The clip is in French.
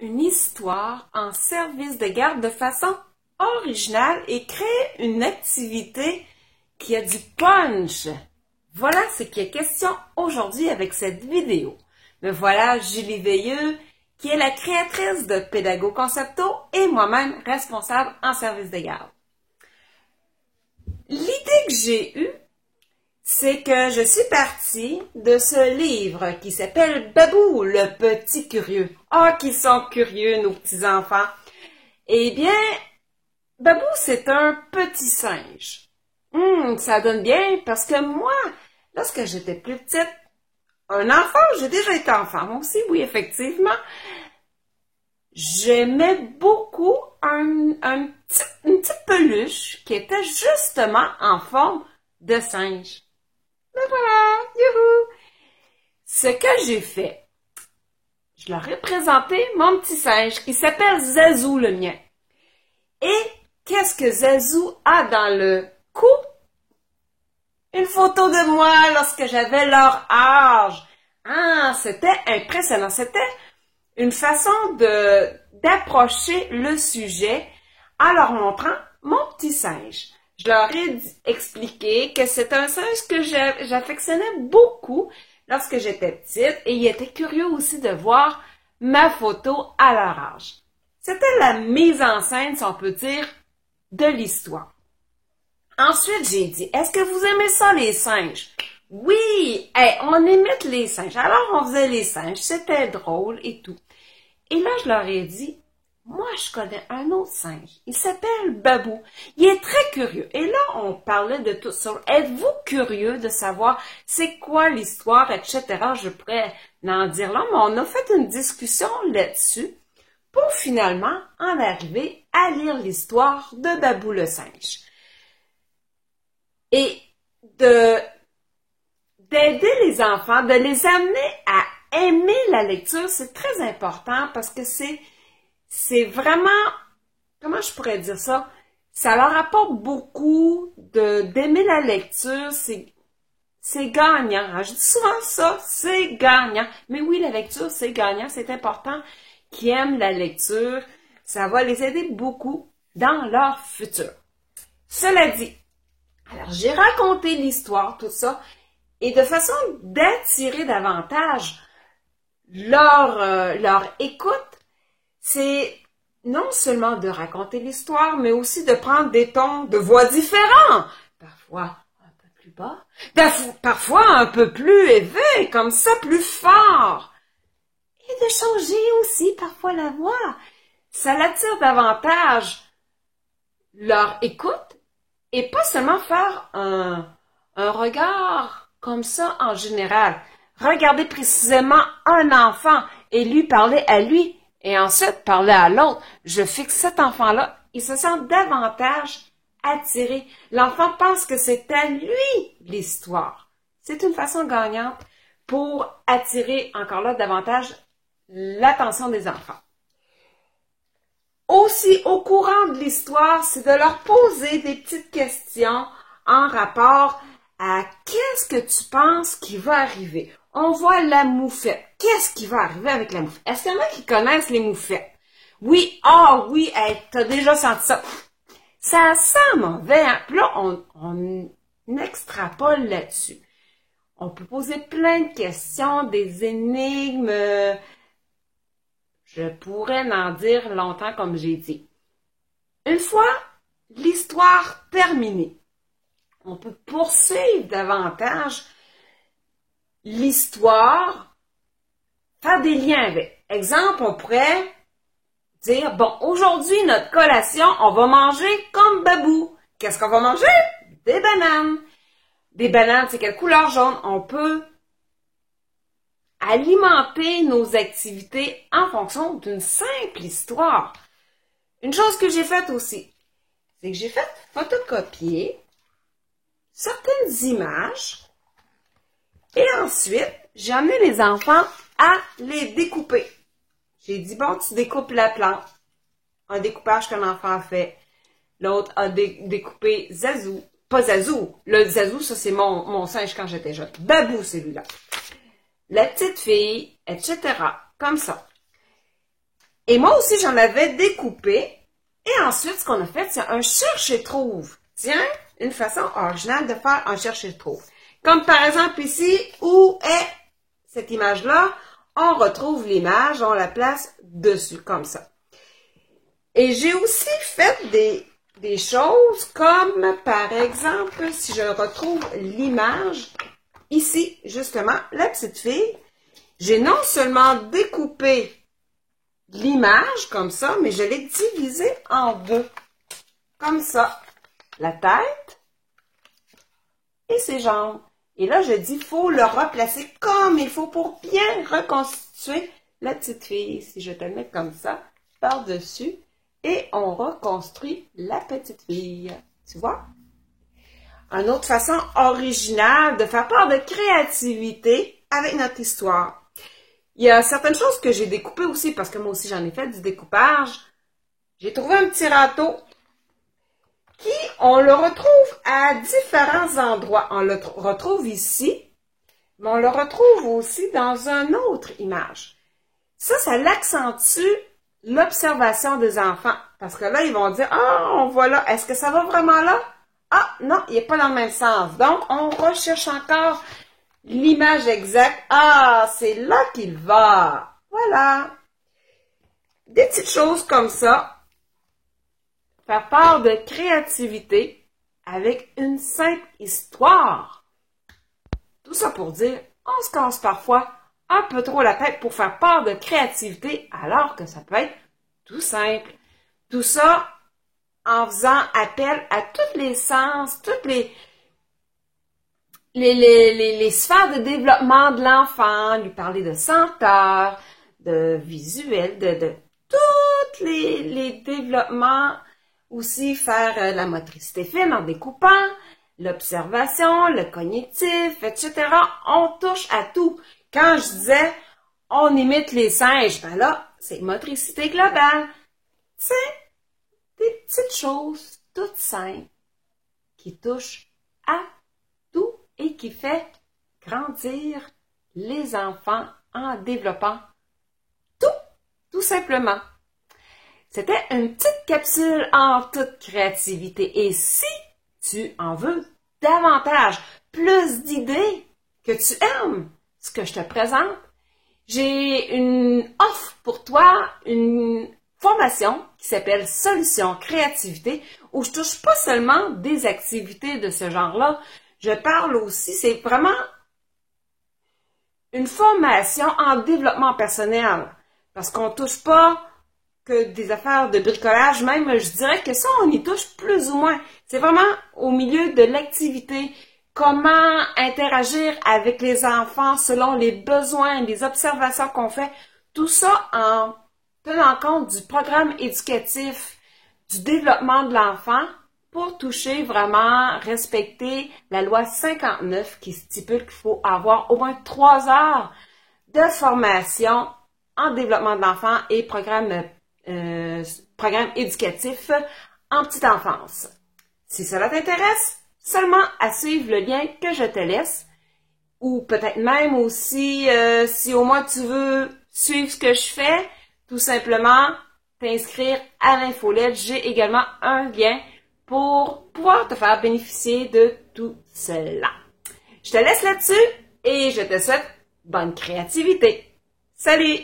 une histoire en service de garde de façon originale et créer une activité qui a du punch. Voilà ce qui est question aujourd'hui avec cette vidéo. Me voilà Julie Veilleux, qui est la créatrice de Pédago Concepto et moi-même responsable en service de garde. L'idée que j'ai eue, c'est que je suis partie de ce livre qui s'appelle Babou, le petit curieux. Ah, qu'ils sont curieux, nos petits-enfants! Eh bien, Babou, c'est un petit singe. Ça donne bien parce que moi, lorsque j'étais plus petite, un enfant, j'ai déjà été enfant, moi aussi, oui, effectivement, j'aimais beaucoup une petite peluche qui était justement en forme de singe. Ben voilà, youhou! Ce que j'ai fait, je leur ai présenté mon petit singe qui s'appelle Zazou, le mien. Et qu'est-ce que Zazou a dans le cou? Une photo de moi lorsque j'avais leur âge. Ah, c'était impressionnant. C'était une façon d'approcher le sujet en leur montrant mon petit singe. Je leur ai expliqué que c'est un singe que j'affectionnais beaucoup lorsque j'étais petite et ils étaient curieux aussi de voir ma photo à leur âge. C'était la mise en scène, si on peut dire, de l'histoire. Ensuite, j'ai dit, est-ce que vous aimez ça, les singes? Oui! On imite les singes. Alors, on faisait les singes. C'était drôle et tout. Et là, je leur ai dit, moi, je connais un autre singe. Il s'appelle Babou. Il est très curieux. Et là, on parlait de tout ça. Êtes-vous curieux de savoir c'est quoi l'histoire, etc.? Je pourrais en dire là, mais on a fait une discussion là-dessus pour finalement en arriver à lire l'histoire de Babou le singe. Et d'aider les enfants, de les amener à aimer la lecture, c'est très important parce que c'est vraiment, comment je pourrais dire ça? Ça leur apporte beaucoup d'aimer la lecture, c'est gagnant. Je dis souvent ça, c'est gagnant. Mais oui, la lecture, c'est gagnant, c'est important qu'ils aiment la lecture. Ça va les aider beaucoup dans leur futur. Cela dit, alors j'ai raconté l'histoire, tout ça, et de façon d'attirer davantage leur écoute, c'est non seulement de raconter l'histoire, mais aussi de prendre des tons de voix différents, parfois un peu plus bas, parfois un peu plus élevé, comme ça, plus fort, et de changer aussi parfois la voix. Ça l'attire davantage leur écoute, et pas seulement faire un regard comme ça en général. Regardez précisément un enfant et lui parler à lui et ensuite parler à l'autre. Je fixe cet enfant-là, il se sent davantage attiré. L'enfant pense que c'est à lui l'histoire. C'est une façon gagnante pour attirer encore là davantage l'attention des enfants. Aussi, au courant de l'histoire, c'est de leur poser des petites questions en rapport à qu'est-ce que tu penses qui va arriver. On voit la moufette. Qu'est-ce qui va arriver avec la moufette? Est-ce qu'il y en a qui connaissent les moufettes? Oui, oui, t'as déjà senti ça. Ça sent mauvais, hein? Puis là, on extrapole là-dessus. On peut poser plein de questions, des énigmes. Je pourrais en dire longtemps comme j'ai dit. Une fois l'histoire terminée, on peut poursuivre davantage l'histoire, faire des liens avec. Exemple, on pourrait dire, bon, aujourd'hui, notre collation, on va manger comme Babou. Qu'est-ce qu'on va manger? Des bananes. Des bananes, c'est quelle couleur? Jaune. On peut alimenter nos activités en fonction d'une simple histoire. Une chose que j'ai faite aussi, c'est que j'ai fait photocopier certaines images et ensuite, j'ai amené les enfants à les découper. J'ai dit, bon, tu découpes la plante. Un découpage qu'un enfant a fait. L'autre a découpé Zazou. Pas Zazou. Le Zazou, ça c'est mon singe quand j'étais jeune. Babou, celui-là. La petite fille, etc. Comme ça. Et moi aussi, j'en avais découpé. Et ensuite, ce qu'on a fait, c'est un cherche-et-trouve. Tiens, une façon originale de faire un cherche-et-trouve. Comme par exemple ici, où est cette image-là? On retrouve l'image, on la place dessus, comme ça. Et j'ai aussi fait des choses comme, par exemple, si je retrouve l'image, ici, justement, la petite fille, j'ai non seulement découpé l'image comme ça, mais je l'ai divisée en deux. Comme ça. La tête et ses jambes. Et là, je dis, il faut le replacer comme il faut pour bien reconstituer la petite fille. Si je te le mets comme ça, par-dessus, et on reconstruit la petite fille. Tu vois? Une autre façon originale de faire part de créativité avec notre histoire. Il y a certaines choses que j'ai découpées aussi, parce que moi aussi j'en ai fait du découpage. J'ai trouvé un petit râteau qui, on le retrouve à différents endroits. On le retrouve ici, mais on le retrouve aussi dans une autre image. Ça l'accentue l'observation des enfants. Parce que là, ils vont dire, ah, on voit là, est-ce que ça va vraiment là? Ah, non, il n'est pas dans le même sens. Donc, on recherche encore l'image exacte. Ah, c'est là qu'il va. Voilà. Des petites choses comme ça. Faire part de créativité avec une simple histoire. Tout ça pour dire, on se casse parfois un peu trop la tête pour faire part de créativité alors que ça peut être tout simple. Tout ça en faisant appel à tous les sens, toutes les sphères de développement de l'enfant, lui parler de senteur, de visuel, de tous les développements, aussi faire la motricité fine en découpant, l'observation, le cognitif, etc. On touche à tout. Quand je disais, on imite les singes, ben là, c'est motricité globale. Tu sais, des petites choses toutes simples qui touchent à tout et qui fait grandir les enfants en développant tout simplement. C'était une petite capsule en toute créativité. Et si tu en veux davantage, plus d'idées que tu aimes ce que je te présente, j'ai une offre pour toi, une formation qui s'appelle Solutions Créativité, où je touche pas seulement des activités de ce genre-là, je parle aussi, c'est vraiment une formation en développement personnel, parce qu'on touche pas que des affaires de bricolage, même je dirais que ça, on y touche plus ou moins. C'est vraiment au milieu de l'activité, comment interagir avec les enfants selon les besoins, les observations qu'on fait, tout ça en tenant compte du programme éducatif, du développement de l'enfant pour toucher vraiment, respecter la loi 59 qui stipule qu'il faut avoir au moins 3 heures de formation en développement de l'enfant et programme éducatif en petite enfance. Si cela t'intéresse, seulement à suivre le lien que je te laisse, ou peut-être même aussi, si au moins tu veux suivre ce que je fais, tout simplement t'inscrire à l'infolette. J'ai également un lien pour pouvoir te faire bénéficier de tout cela. Je te laisse là-dessus et je te souhaite bonne créativité. Salut!